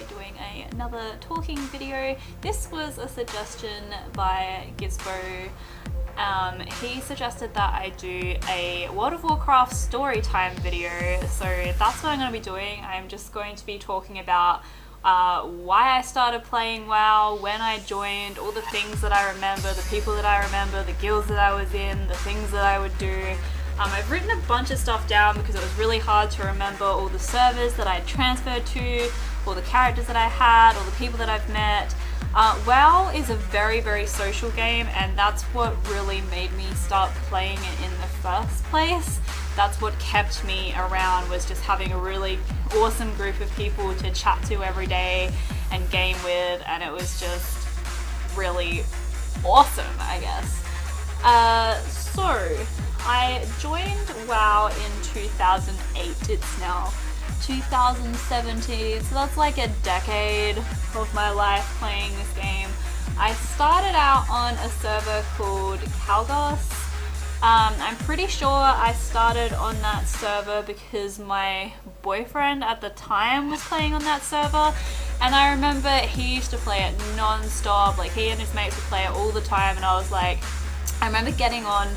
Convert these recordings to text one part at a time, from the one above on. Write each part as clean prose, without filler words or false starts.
be doing another talking video. This was a suggestion by Gizbo. He suggested that I do a World of Warcraft storytime video, so that's what I'm going to be doing. I'm just going to be talking about why I started playing WoW, when I joined, all the things that I remember, the people that I remember, the guilds that I was in, the things that I would do. I've written a bunch of stuff down because it was really hard to remember all the servers that I transferred to, all the characters that I had, all the people that I've met. WoW is a very, very social game, and that's what really made me start playing it in the first place. That's what kept me around, was just having a really awesome group of people to chat to every day and game with, and it was just really awesome, I guess. So I joined WoW in 2008. It's now 2017, so that's like a decade of my life playing this game. I started out on a server called Kalgos. I'm pretty sure I started on that server because my boyfriend at the time was playing on that server, and I remember he used to play it non-stop. Like, he and his mates would play it all the time, and I was like, I remember getting on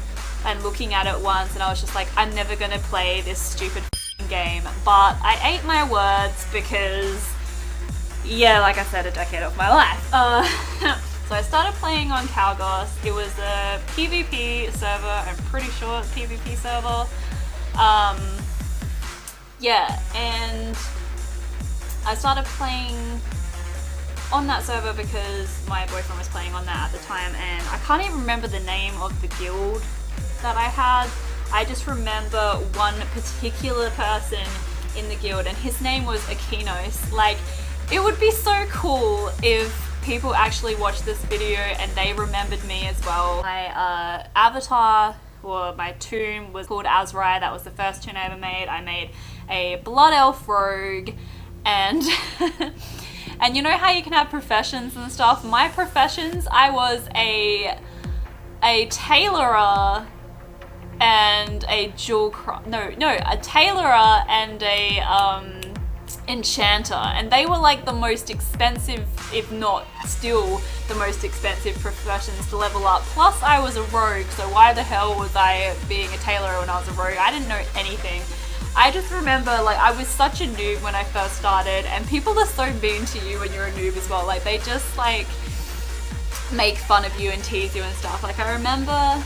and looking at it once, and I was just like, I'm never gonna play this stupid game. But I ate my words because, yeah, like I said, a decade of my life. So I started playing on Kalgos. It was a PvP server, I'm pretty sure it's a PvP server. Yeah, and I started playing on that server because my boyfriend was playing on that at the time, and I can't even remember the name of the guild that I had. I just remember one particular person in the guild, and his name was Akinos. Like, it would be so cool if people actually watched this video and they remembered me as well. My avatar, or my toon, was called Azrai. That was the first toon I ever made. I made a Blood Elf rogue, and and you know how you can have professions and stuff? My professions, I was a tailorer and a a tailorer and a enchanter, and they were like the most expensive, if not still the most expensive professions to level up. Plus I was a rogue, so why the hell was I being a tailorer when I was a rogue? I didn't know anything. I just remember, like, I was such a noob when I first started, and people are so mean to you when you're a noob as well. Like, they just like make fun of you and tease you and stuff. Like, I remember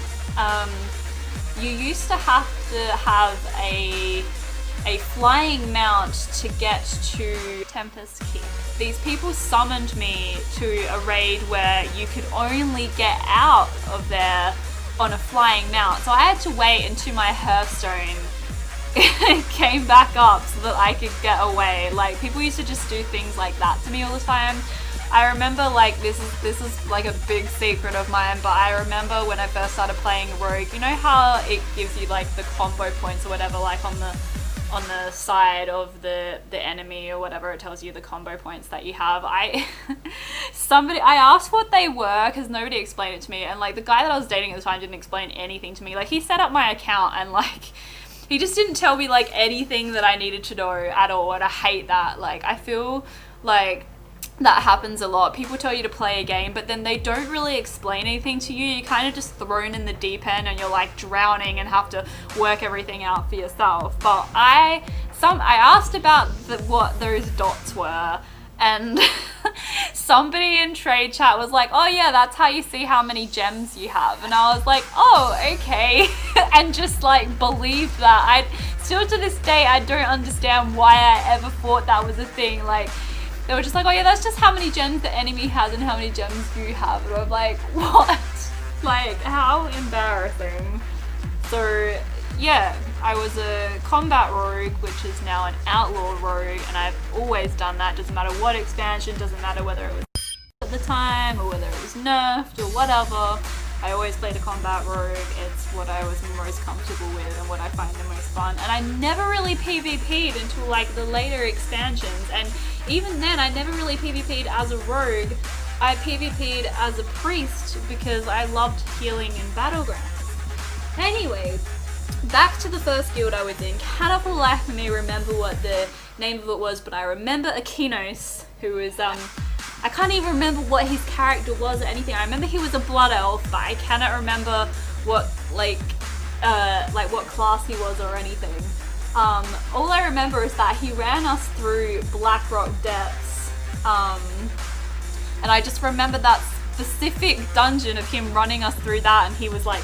you used to have a flying mount to get to Tempest Keep. These people summoned me to a raid where you could only get out of there on a flying mount. So I had to wait until my Hearthstone came back up so that I could get away. Like, people used to just do things like that to me all the time. I remember, like, this is like a big secret of mine, but I remember when I first started playing Rogue, you know how it gives you like the combo points or whatever, like on the side of the enemy or whatever, it tells you the combo points that you have. I asked what they were because nobody explained it to me, and like the guy that I was dating at the time didn't explain anything to me. Like, he set up my account and like he just didn't tell me like anything that I needed to know at all, and I hate that. Like, I feel like that happens a lot. People tell you to play a game, but then they don't really explain anything to you. You're kind of just thrown in the deep end, and you're like drowning and have to work everything out for yourself. But I asked about what those dots were, and somebody in trade chat was like, oh yeah, that's how you see how many gems you have. And I was like, oh, okay. And just like believed that. I still to this day, I don't understand why I ever thought that was a thing. Like, they were just like, oh yeah, that's just how many gems the enemy has and how many gems you have. And I'm like, what? Like, how embarrassing. So yeah, I was a combat rogue, which is now an outlaw rogue, and I've always done that. Doesn't matter what expansion, doesn't matter whether it was at the time or whether it was nerfed or whatever. I always played a combat rogue. It's what I was most comfortable with and what I find the most fun. And I never really PvP'd until like the later expansions, and even then I never really PvP'd as a rogue. I PvP'd as a priest because I loved healing in battlegrounds. Anyway, back to the first guild I was in. Cannot for the life of me remember what the name of it was, but I remember Akinos, who was I can't even remember what his character was or anything. I remember he was a blood elf, but I cannot remember what like what class he was or anything. All I remember is that he ran us through Blackrock Depths, and I just remember that specific dungeon of him running us through that, and he was like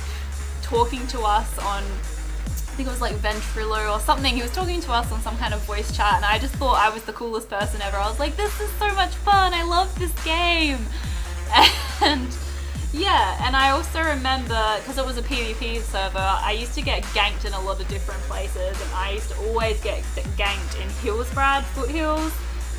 talking to us on, I think it was like Ventrilo or something. He was talking to us on some kind of voice chat, and I just thought I was the coolest person ever. I was like, this is so much fun, I love this game. And yeah, and I also remember, because it was a PvP server, I used to get ganked in a lot of different places, and I used to always get ganked in Hillsbrad Foothills,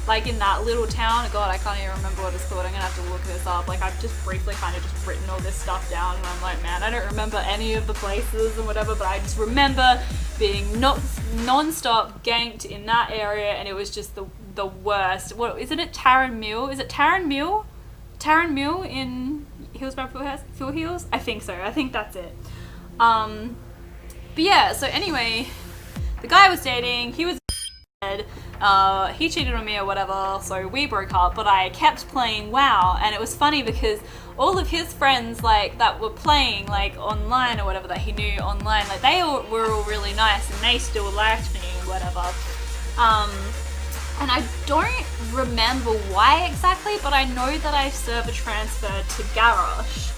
like in that little town. God, I can't even remember what it's called. I'm gonna have to look this up. Like, I've just briefly kind of just written all this stuff down, and I'm like, man, I don't remember any of the places and whatever, but I just remember being non-stop ganked in that area, and it was just the worst. What, isn't it Taran Mill? Is it Taran Mill? Taran Mill in Hillsbrad Foothills? I think so. I think that's it. But yeah, so anyway, the guy I was dating, he was dead. He cheated on me or whatever, so we broke up, but I kept playing WoW, and it was funny because all of his friends like that were playing like online or whatever, that he knew online, like they all were all really nice and they still liked me or whatever. And I don't remember why exactly, but I know that I server transferred to Garrosh.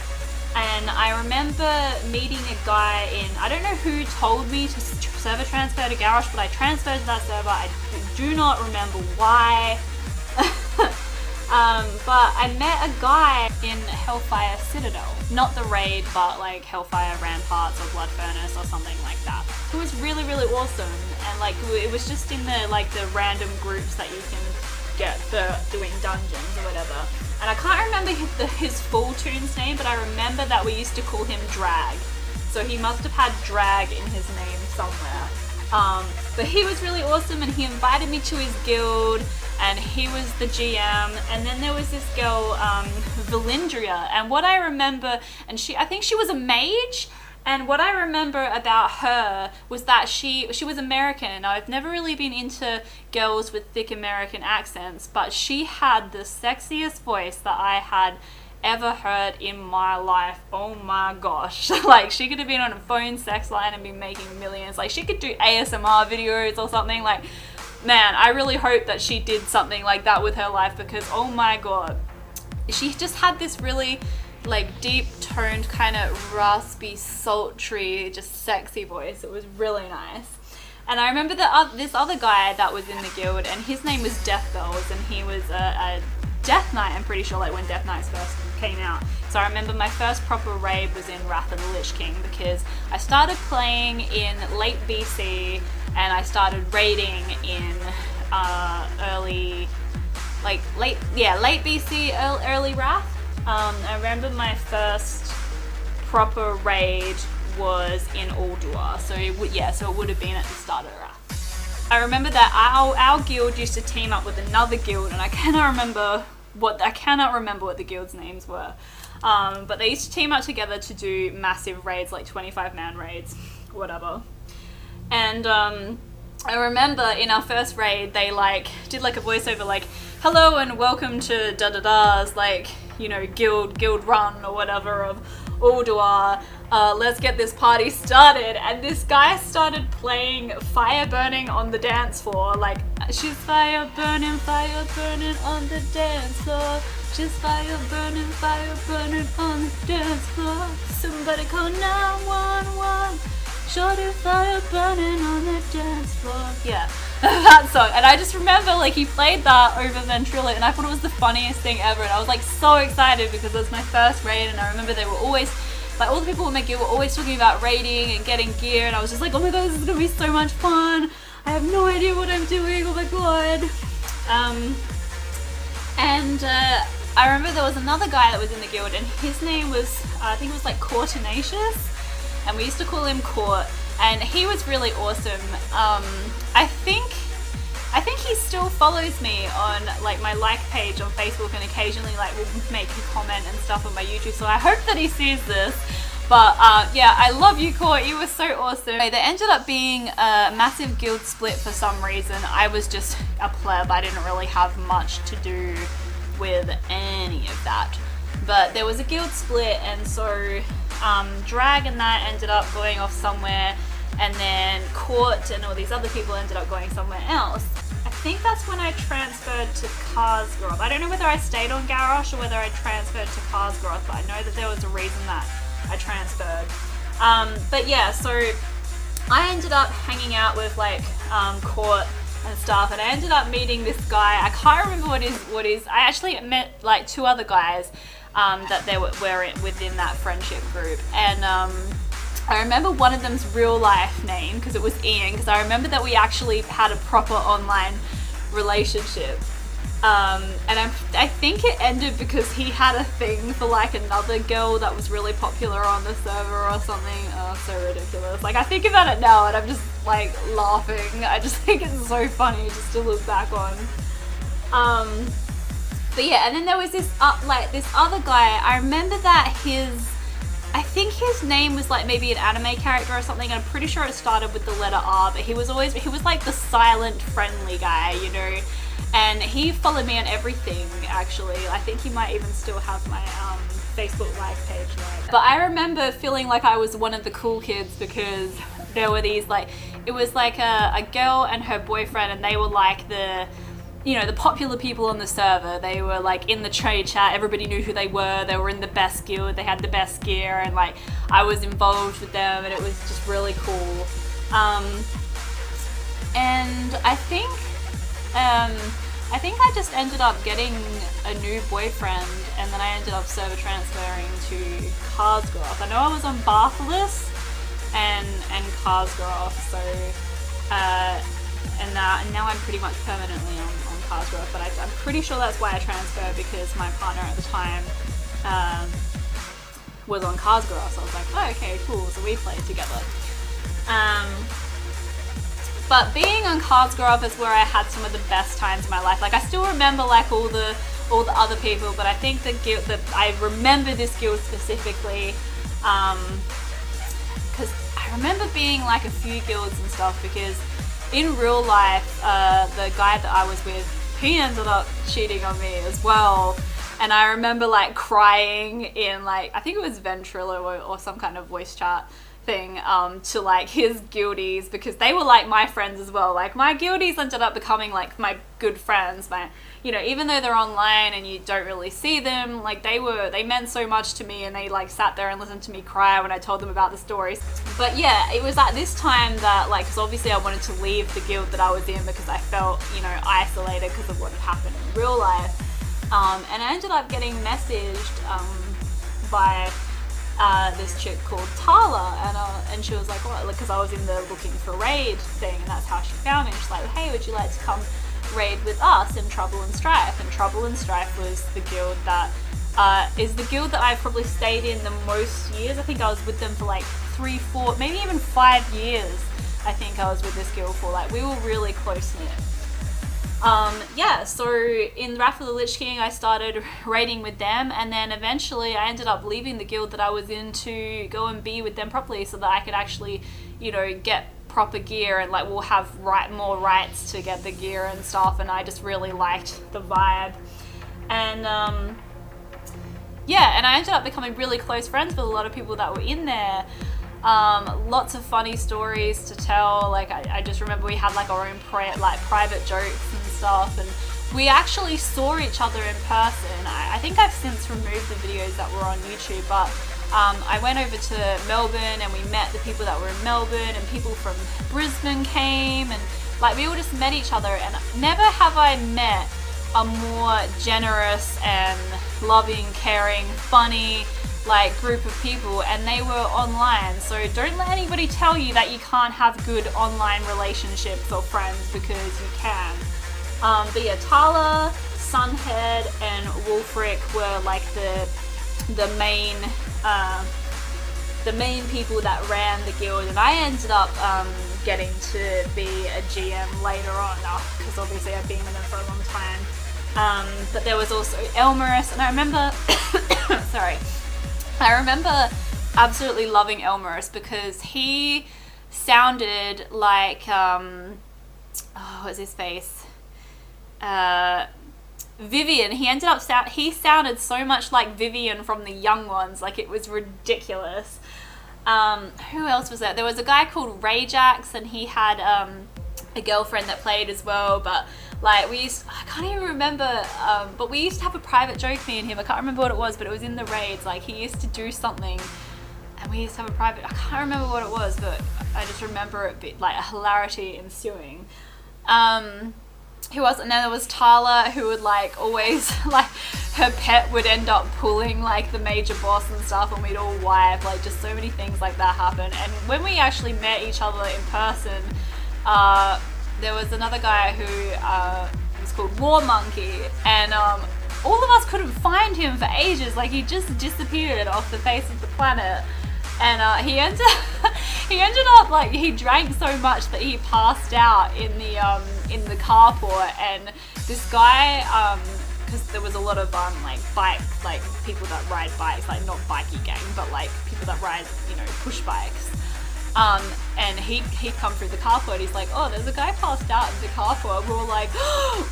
And I remember meeting a guy in, I don't know who told me to server transfer to Garrosh, but I transferred to that server. I do not remember why. But I met a guy in Hellfire Citadel. Not the raid, but like Hellfire Ramparts or Blood Furnace or something like that. It was really, really awesome. And like, it was just in the random groups that you can get for doing dungeons or whatever. And I can't remember his full tune's name, but I remember that we used to call him Drag. So he must have had Drag in his name somewhere. But he was really awesome, and he invited me to his guild, and he was the GM. And then there was this girl, Valindria, and what I remember, and I think she was a mage. And what I remember about her was that she was American. Now, I've never really been into girls with thick American accents, but she had the sexiest voice that I had ever heard in my life. Oh my gosh. Like, she could have been on a phone sex line and been making millions. Like, she could do ASMR videos or something. Like, man, I really hope that she did something like that with her life, because oh my god. She just had this really like deep toned, kind of raspy, sultry, just sexy voice. It was really nice. And I remember that this other guy that was in the guild, and his name was Death Bells, and he was a Death Knight, I'm pretty sure, like when Death Knights first came out. So I remember my first proper raid was in Wrath of the Lich King, because I started playing in late BC and I started raiding in late BC, early Wrath. I remember my first proper raid was in Ulduar, so it would have been at the start of Wrath. I remember that our guild used to team up with another guild, and I cannot remember what the guild's names were, but they used to team up together to do massive raids, like 25-man raids, whatever. And I remember in our first raid, they did a voiceover hello and welcome to da-da-da's guild run or whatever of Ulduar. Let's get this party started. And this guy started playing Fire Burning on the dance floor. She's fire burning on the dance floor. She's fire burning on the dance floor. Somebody call 911. Shorty fire burning on the dance floor. Yeah, that song. And I just remember he played that over Ventrilo, and I thought it was the funniest thing ever. And I was so excited because it was my first raid, and I remember they were always all the people in my guild were always talking about raiding and getting gear, and I was just like, oh my god, this is gonna be so much fun. I have no idea what I'm doing. Oh my god. I remember there was another guy that was in the guild, and his name was I think it was Courtenacious. And we used to call him Court, and he was really awesome. I think he still follows me on my page on Facebook, and occasionally will make a comment and stuff on my YouTube. So I hope that he sees this. But yeah, I love you, Court. You were so awesome. There ended up being a massive guild split for some reason. I was just a pleb. I didn't really have much to do with any of that. But there was a guild split, and so Drag and that ended up going off somewhere, and then Court and all these other people ended up going somewhere else. I think that's when I transferred to Karsgroth. I don't know whether I stayed on Garrosh or whether I transferred to Karsgroth, but I know that there was a reason that I transferred. But yeah, so I ended up hanging out with like Court and stuff, and I ended up meeting this guy. I can't remember what is. I actually met like 2 other guys that they were within that friendship group, and I remember one of them's real life name because it was Ian, because I remember that we actually had a proper online relationship. And I think it ended because he had a thing for like another girl that was really popular on the server or something. Oh, so ridiculous. Like, I think about it now and I'm just like laughing. I just think it's so funny just to look back on. But yeah, and then there was this other guy. I remember that I think his name was like maybe an anime character or something. I'm pretty sure it started with the letter R, but he was like the silent friendly guy, you know. And he followed me on everything, actually. I think he might even still have my Facebook Live page there. But I remember feeling like I was one of the cool kids because there were these like, it was like a girl and her boyfriend, and they were like the popular people on the server. They were like in the trade chat, everybody knew who they were in the best guild, they had the best gear, and like I was involved with them, and it was just really cool. And I think I just ended up getting a new boyfriend, and then I ended up server transferring to Karsgroth. I know I was on Bartholus and Karsgroth, so and now I'm pretty much permanently on Karsgroth, but I'm pretty sure that's why I transferred, because my partner at the time was on Karsgroth, so I was like, oh, okay, cool, so we played together. But being on Karsgroth is where I had some of the best times in my life. Like, I still remember like all the other people, but I think the guild that I remember this guild specifically, because I remember being like a few guilds and stuff, because in real life, the guy that I was with, he ended up cheating on me as well. And I remember like crying in like, I think it was Ventrilo or some kind of voice chat thing to like his guildies, because they were like my friends as well. Like, my guildies ended up becoming like my good friends. Even though they're online and you don't really see them, like they meant so much to me, and they like sat there and listened to me cry when I told them about the stories. But yeah, it was at this time that like, because obviously I wanted to leave the guild that I was in because I felt, isolated because of what had happened in real life. And I ended up getting messaged by this chick called Tala, and she was like, what? Because I was in the looking for raid thing, and that's how she found me. She's like, hey, would you like to come raid with us in Trouble and Strife? And Trouble and Strife was the guild that is the guild that I've probably stayed in the most years. I think I was with them for like 3, 4, maybe even 5 years. I think I was with this guild for, like, we were really close knit. Yeah, so in Wrath of the Lich King, I started raiding with them, and then eventually I ended up leaving the guild that I was in to go and be with them properly, so that I could actually, get proper gear, and like we'll have more rights to get the gear and stuff. And I just really liked the vibe, and yeah, and I ended up becoming really close friends with a lot of people that were in there. Lots of funny stories to tell. Like, I just remember we had like our own private jokes and stuff, and we actually saw each other in person. I think I've since removed the videos that were on YouTube, but I went over to Melbourne and we met the people that were in Melbourne, and people from Brisbane came, and like we all just met each other. And never have I met a more generous and loving, caring, funny like group of people, and they were online. So don't let anybody tell you that you can't have good online relationships or friends, because you can. But yeah, Tala, Sunhead, and Wolfric were like the main people that ran the guild, and I ended up getting to be a GM later on, because obviously I've been with them for a long time. But there was also Elmerus, and I remember sorry, I remember absolutely loving Elmerus because he sounded like what's his face? Vivian. He ended up he sounded so much like Vivian from the Young Ones. Like, it was ridiculous. Who else was there? There was a guy called Rajax, and he had a girlfriend that played as well. But like, I can't even remember. But we used to have a private joke, me and him. I can't remember what it was, but it was in the raids. Like, he used to do something, and we used to have a private. I can't remember what it was, but I just remember it be like a hilarity ensuing. Who else? And then there was Tala, who would like always like, her pet would end up pulling like the major boss and stuff, and we'd all wipe. Like, just so many things like that happen. And when we actually met each other in person, there was another guy who was called War Monkey, and all of us couldn't find him for ages. Like, he just disappeared off the face of the planet. And he ended up like, he drank so much that he passed out in the carport. And this guy, because there was a lot of like bikes, like people that ride bikes, like not bikie gang, but like people that ride, you know, push bikes. And he'd come through the carport. He's like, oh, there's a guy passed out in the carport. We were like,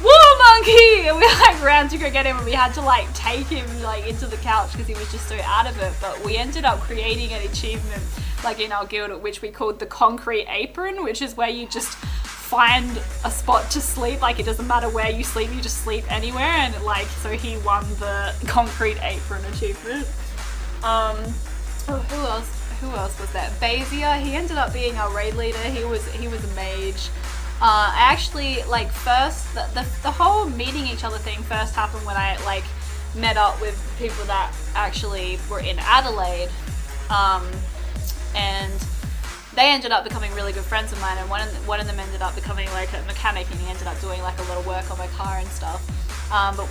War Monkey! And we like ran to go get him, and we had to like take him like into the couch because he was just so out of it. But we ended up creating an achievement like in our guild, which we called the Concrete Apron, which is where you just find a spot to sleep. Like, it doesn't matter where you just sleep anywhere. And like, so he won the Concrete Apron achievement. Who else was there? Bazia, he ended up being our raid leader. He was a mage. I actually, like, first, the whole meeting each other thing first happened when I, like, met up with people that actually were in Adelaide. And they ended up becoming really good friends of mine, and one of them ended up becoming, like, a mechanic, and he ended up doing, like, a little work on my car and stuff. But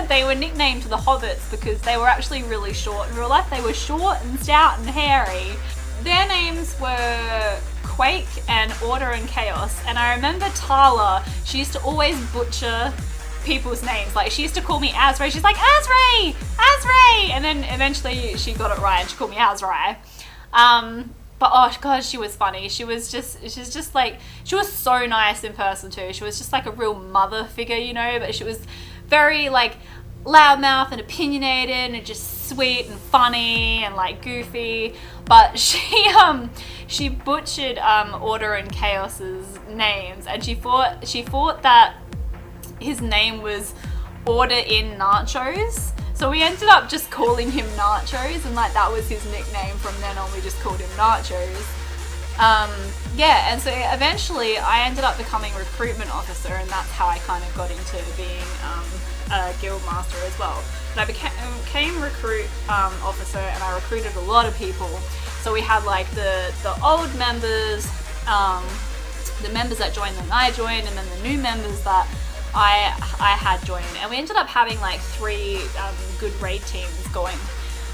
they were nicknamed the Hobbits because they were actually really short. In real life, they were short and stout and hairy. Their names were Quake and Order and Chaos. And I remember Tala, she used to always butcher people's names. Like, she used to call me Azray. She's like, Azray! Azray! And then eventually she got it right and she called me Azrai. But oh god, she was funny. She was just like, she was so nice in person too. She was just like a real mother figure, you know, but she was very like loudmouth and opinionated and just sweet and funny and like goofy. But she butchered Order and Chaos's names, and she thought that his name was Order in Nachos. So we ended up just calling him Nachos, and like that was his nickname from then on. We just called him Nachos. Yeah, and so eventually I ended up becoming recruitment officer, and that's how I kind of got into being a guild master as well. But I became recruit officer, and I recruited a lot of people. So we had like the old members, the members that joined, then I joined, and then the new members that I had joined, and we ended up having like 3 good raid teams going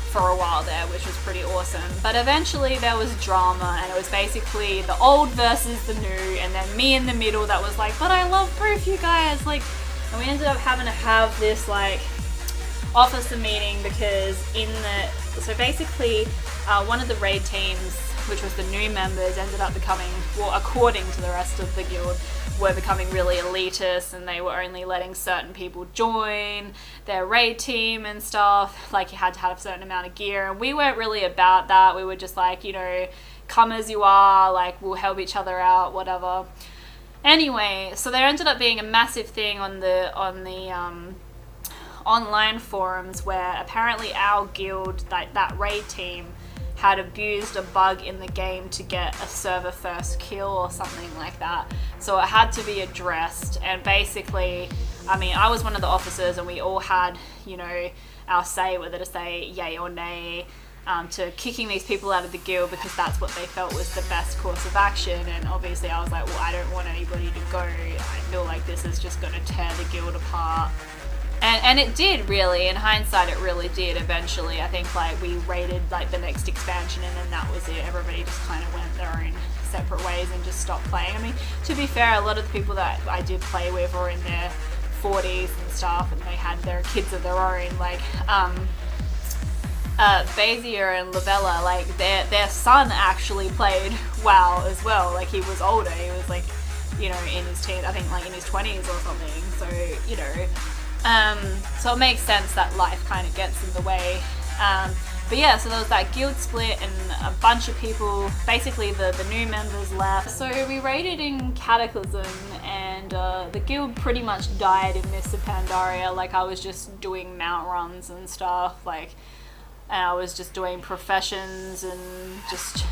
for a while there, which was pretty awesome. But eventually there was drama, and it was basically the old versus the new, and then me in the middle that was like, but I love both you guys, like, and we ended up having to have this like officer meeting because so basically one of the raid teams, which was the new members, ended up becoming, well, according to the rest of the guild, were becoming really elitist, and they were only letting certain people join their raid team and stuff. Like, you had to have a certain amount of gear, and we weren't really about that. We were just like, you know, come as you are, like, we'll help each other out, whatever. Anyway, so there ended up being a massive thing on the online forums where apparently our guild, like that raid team, had abused a bug in the game to get a server first kill or something like that. So it had to be addressed, and basically, I mean, I was one of the officers, and we all had, you know, our say whether to say yay or nay to kicking these people out of the guild, because that's what they felt was the best course of action. And obviously I was like, well, I don't want anybody to go. I feel like this is just going to tear the guild apart. And it did, really. In hindsight, it really did eventually. I think like we raided like the next expansion, and then that was it. Everybody just kind of went their own separate ways and just stopped playing. I mean, to be fair, a lot of the people that I did play with were in their 40s and stuff, and they had their kids of their own. Like, Bazier and Lavella, like their son actually played WoW as well. Like he was older, he was like, you know, in his teens, I think like in his 20s or something. So, you know, so it makes sense that life kind of gets in the way. But yeah, so there was that guild split and a bunch of people, basically the new members left. So we raided in Cataclysm and the guild pretty much died in Mists of Pandaria. Like I was just doing mount runs and stuff, like, and I was just doing professions and just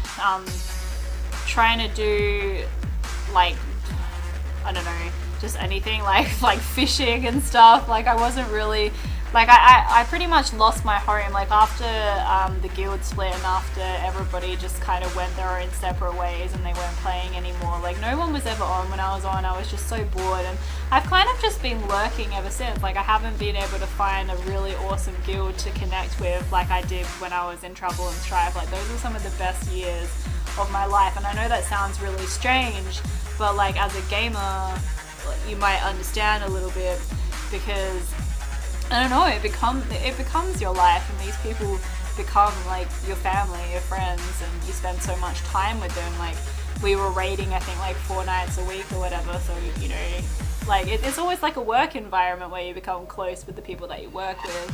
trying to do like, I don't know, just anything like fishing and stuff. Like I wasn't really, like I pretty much lost my home, like after the guild split and after everybody just kind of went their own separate ways and they weren't playing anymore. Like no one was ever on when I was on. I was just so bored, and I've kind of just been lurking ever since. Like I haven't been able to find a really awesome guild to connect with like I did when I was in Trouble and Strife. Like those were some of the best years of my life, and I know that sounds really strange, but like as a gamer you might understand a little bit, because I don't know, it becomes your life, and these people become like your family, your friends, and you spend so much time with them. Like we were raiding I think like 4 nights a week or whatever, so you know, like it's always like a work environment where you become close with the people that you work with.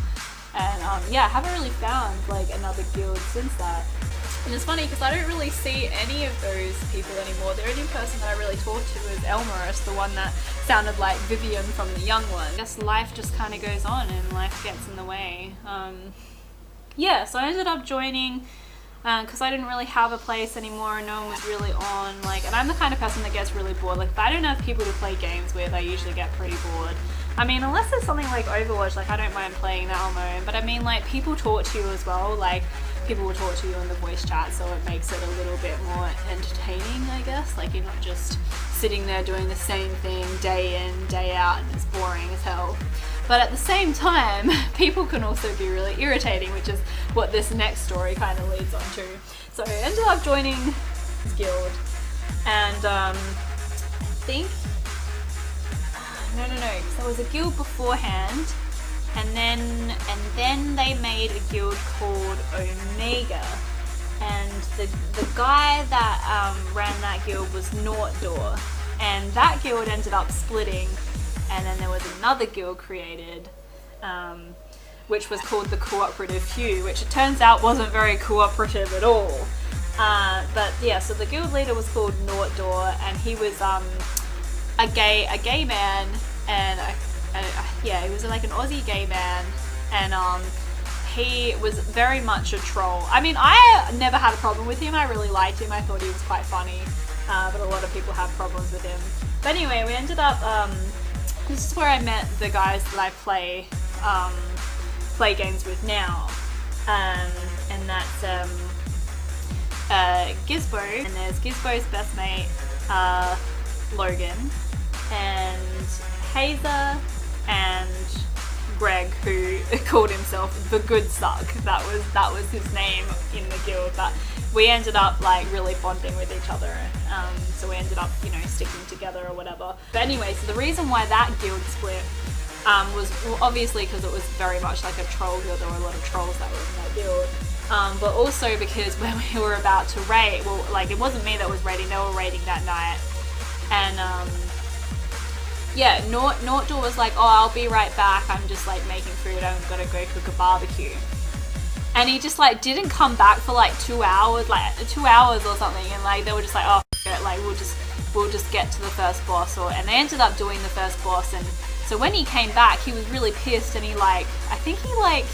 And yeah, I haven't really found like another guild since that. And it's funny because I don't really see any of those people anymore. The only person that I really talk to is Elmerus, the one that sounded like Vivian from The Young One. I guess life just kind of goes on and life gets in the way. Yeah, so I ended up joining because I didn't really have a place anymore and no one was really on. Like, and I'm the kind of person that gets really bored. Like if I don't have people to play games with, I usually get pretty bored. I mean, unless there's something like Overwatch, like I don't mind playing that on my own, but I mean like people talk to you as well, like people will talk to you in the voice chat, so it makes it a little bit more entertaining, I guess. Like you're not just sitting there doing the same thing day in, day out, and it's boring as hell. But at the same time, people can also be really irritating, which is what this next story kind of leads on to. So I ended up joining this guild, and I think no, because there was a guild beforehand, and then they made a guild called Omega, and the guy that ran that guild was Door, and that guild ended up splitting, and then there was another guild created, which was called the Cooperative Few, which it turns out wasn't very cooperative at all. But yeah, so the guild leader was called Door, and he was a gay man, and yeah, he was like an Aussie gay man, and he was very much a troll. I mean, I never had a problem with him. I really liked him. I thought he was quite funny, but a lot of people had problems with him. But anyway, we ended up, this is where I met the guys that I play games with now, and that's Gizbo, and there's Gizbo's best mate, Logan, and Hazer, and Greg, who called himself the Good Suck. That was his name in the guild. But we ended up like really bonding with each other, so we ended up, you know, sticking together or whatever. But anyway, so the reason why that guild split was obviously because it was very much like a troll guild. There were a lot of trolls that were in that guild, but also because when we were about to raid, well, like it wasn't me that was raiding, they were raiding that night, and yeah, Door was like, oh, I'll be right back, I'm just like making food, I'm gonna go cook a barbecue. And he just like didn't come back for like 2 hours, like 2 hours or something, and like they were just like, oh, it, like we'll just get to the first boss, and they ended up doing the first boss. And so when he came back, he was really pissed, and he like, I think he like,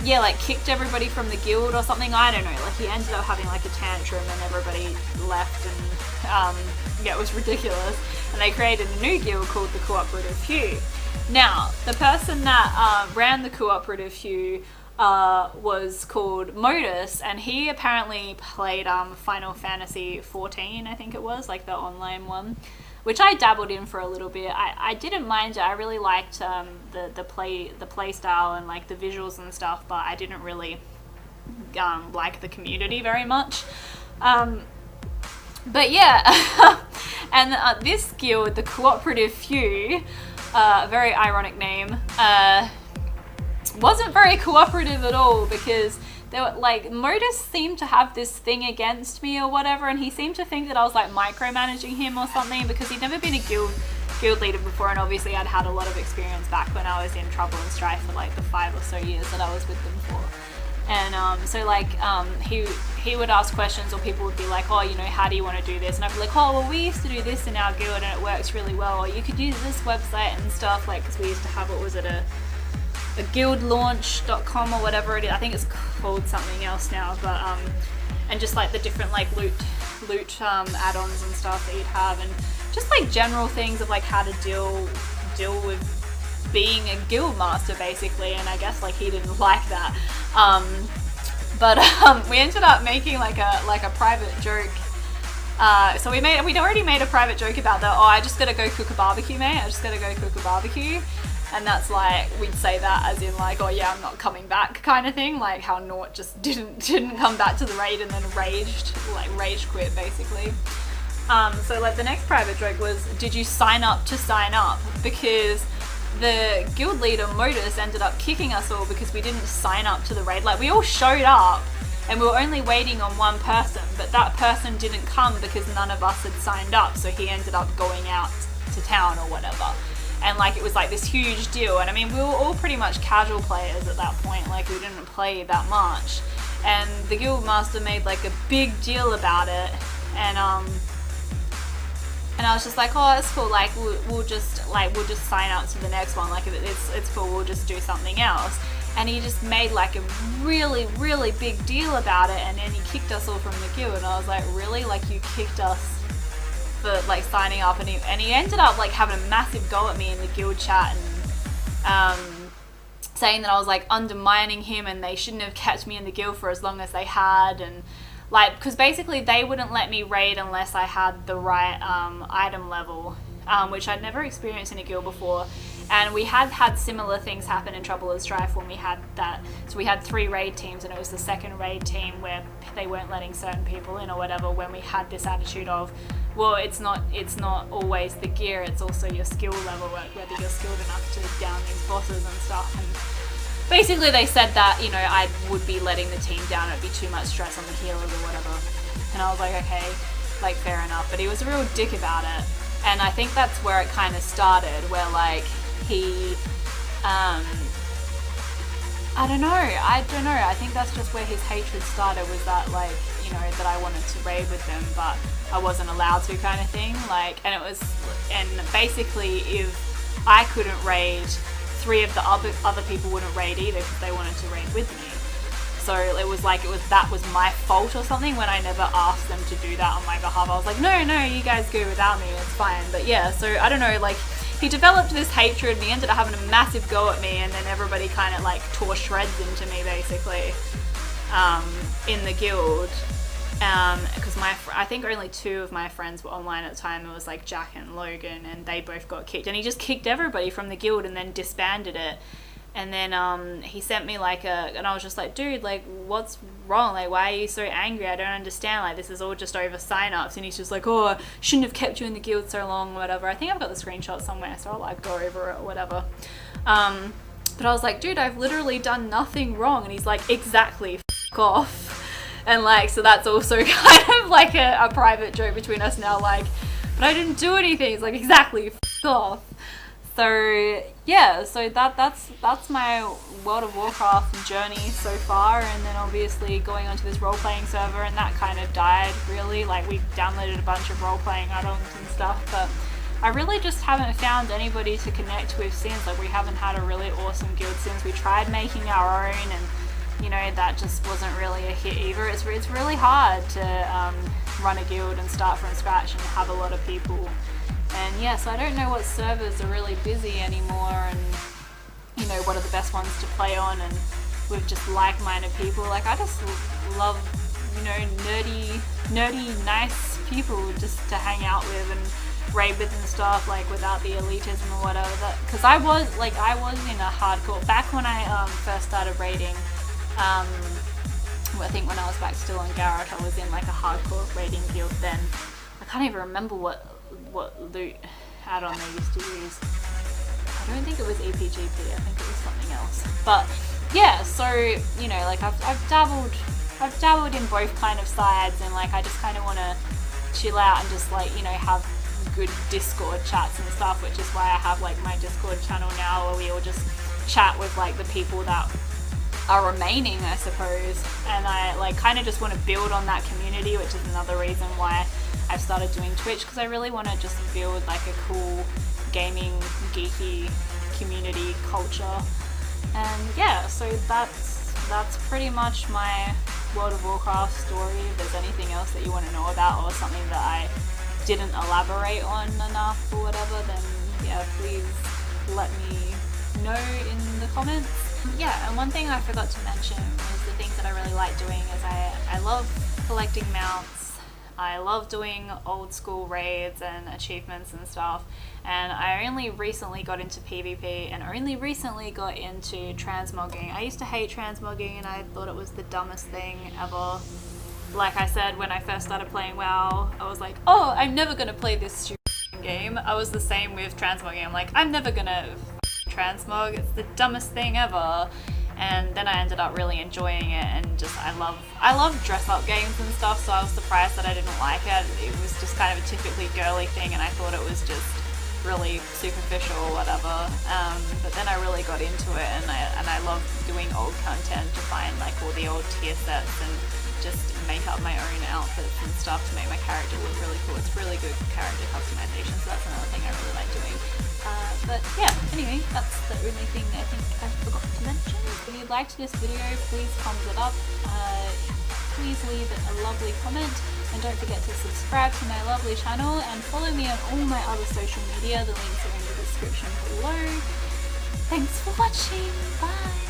yeah, like kicked everybody from the guild or something, I don't know, like he ended up having like a tantrum and everybody left, and yeah, it was ridiculous. And they created a new guild called the Cooperative Few. Now, the person that ran the Cooperative Few was called Modus, and he apparently played Final Fantasy 14, I think it was, like the online one, which I dabbled in for a little bit. I didn't mind it. I really liked the play style and like the visuals and stuff, but I didn't really like the community very much. But yeah, and this guild, the Cooperative Few, very ironic name, wasn't very cooperative at all, because they were like, Modus seemed to have this thing against me or whatever, and he seemed to think that I was like micromanaging him or something, because he'd never been a guild leader before, and obviously I'd had a lot of experience back when I was in Trouble and Strife for like the 5 or so years that I was with them for. And so like he would ask questions, or people would be like, oh, you know, how do you want to do this? And I'd be like, oh, well, we used to do this in our guild and it works really well, or you could use this website and stuff, like, because we used to have, what was it, a guildlaunch.com or whatever it is. I think it's called something else now, but and just like the different like loot add-ons and stuff that you'd have, and just like general things of like how to deal with being a guild master basically. And I guess like he didn't like that, but we ended up making like a private joke. So we'd already made a private joke about that. Oh, I just gotta go cook a barbecue, mate. I just gotta go cook a barbecue. And that's like, we'd say that as in like, oh yeah, I'm not coming back kind of thing. Like how Nort just didn't come back to the raid and then rage quit basically. So like the next private joke was, did you sign up to sign up? Because the guild leader Modus ended up kicking us all because we didn't sign up to the raid. Like we all showed up and we were only waiting on one person, but that person didn't come because none of us had signed up. So he ended up going out to town or whatever. And like it was like this huge deal, and I mean we were all pretty much casual players at that point, like we didn't play that much, and the guild master made like a big deal about it, and I was just like, oh, it's cool, like we'll just sign up to the next one, like it's cool, we'll just do something else. And he just made like a really, really big deal about it, and then he kicked us all from the guild, and I was like, really? Like you kicked us for like signing up? And he ended up like having a massive go at me in the guild chat, and saying that I was like undermining him and they shouldn't have kept me in the guild for as long as they had, and like, because basically they wouldn't let me raid unless I had the right item level, which I'd never experienced in a guild before. And we had similar things happen in Trouble and Strife when we had that. So we had 3 raid teams, and it was the second raid team where they weren't letting certain people in or whatever, when we had this attitude of, well, it's not always the gear, it's also your skill level, whether you're skilled enough to down these bosses and stuff. And basically they said that, you know, I would be letting the team down, it'd be too much stress on the healers or whatever. And I was like, okay, like fair enough. But he was a real dick about it. And I think that's where it kind of started, where like he, I don't know. I think that's just where his hatred started, was that like, you know, that I wanted to raid with them, but I wasn't allowed to kind of thing. Like, and basically if I couldn't raid, 3 of the other people wouldn't raid either because they wanted to raid with me. So that was my fault or something when I never asked them to do that on my behalf. I was like, no, you guys go without me, it's fine. But yeah, so I don't know, like he developed this hatred and he ended up having a massive go at me, and then everybody kind of like tore shreds into me basically in the guild. Because I think only 2 of my friends were online at the time. It was like Jack and Logan, and they both got kicked, and he just kicked everybody from the guild and then disbanded it. And then he sent me like and I was just like, dude, like what's wrong? Like why are you so angry? I don't understand. Like this is all just over sign-ups. And he's just like, oh, shouldn't have kept you in the guild so long or whatever. I think I've got the screenshot somewhere, so I'll like go over it or whatever. But I was like, dude, I've literally done nothing wrong. And he's like, exactly, f*** off. And like, so that's also kind of like a private joke between us now, like, but I didn't do anything. It's like, exactly, f*** off. So yeah, so that's my World of Warcraft journey so far. And then obviously going onto this role-playing server, and that kind of died really. Like we downloaded a bunch of role-playing add-ons and stuff, but I really just haven't found anybody to connect with since. Like we haven't had a really awesome guild since. We tried making our own, and you know, that just wasn't really a hit either. It's really hard to run a guild and start from scratch and have a lot of people. And yeah, so I don't know what servers are really busy anymore, and you know, what are the best ones to play on, and with just like-minded people. Like I just love, you know, nerdy, nice people just to hang out with and raid with and stuff, like without the elitism or whatever. Because I was in a hardcore, back when I first started raiding, I think when I was back still on Garrett, I was in like a hardcore raiding guild then. I can't even remember what loot add-on they used to use. I don't think it was EPGP, I think it was something else. But yeah, so, you know, like I've dabbled in both kind of sides, and like I just kind of want to chill out and just like, you know, have good Discord chats and stuff, which is why I have like my Discord channel now where we all just chat with like the people that are remaining, I suppose. And I like kind of just want to build on that community, which is another reason why I've started doing Twitch, because I really want to just build like a cool gaming geeky community culture. And yeah, so that's pretty much my World of Warcraft story. If there's anything else that you want to know about, or something that I didn't elaborate on enough or whatever, then yeah, please let me know in the comments. Yeah, and one thing I forgot to mention was the things that I really like doing is I love collecting mounts. I love doing old school raids and achievements and stuff, and I only recently got into PvP and only recently got into transmogging. I used to hate transmogging and I thought it was the dumbest thing ever. Like I said, when I first started playing WoW, I was like, oh, I'm never gonna play this stupid game. I was the same with transmogging. I'm like, I'm never gonna transmog, it's the dumbest thing ever. And then I ended up really enjoying it, and just I love dress up games and stuff, so I was surprised that I didn't like it. It was just kind of a typically girly thing, and I thought it was just really superficial or whatever. But then I really got into it, and I love doing old content to find like all the old tier sets and just make up my own outfits and stuff to make my character look really cool. It's really good character customization, so that's another thing I really like doing. But yeah, anyway, that's the only thing I think I forgot to mention. If you liked this video, please thumbs it up. Please leave a lovely comment, and don't forget to subscribe to my lovely channel and follow me on all my other social media. The links are in the description below. Thanks for watching. Bye.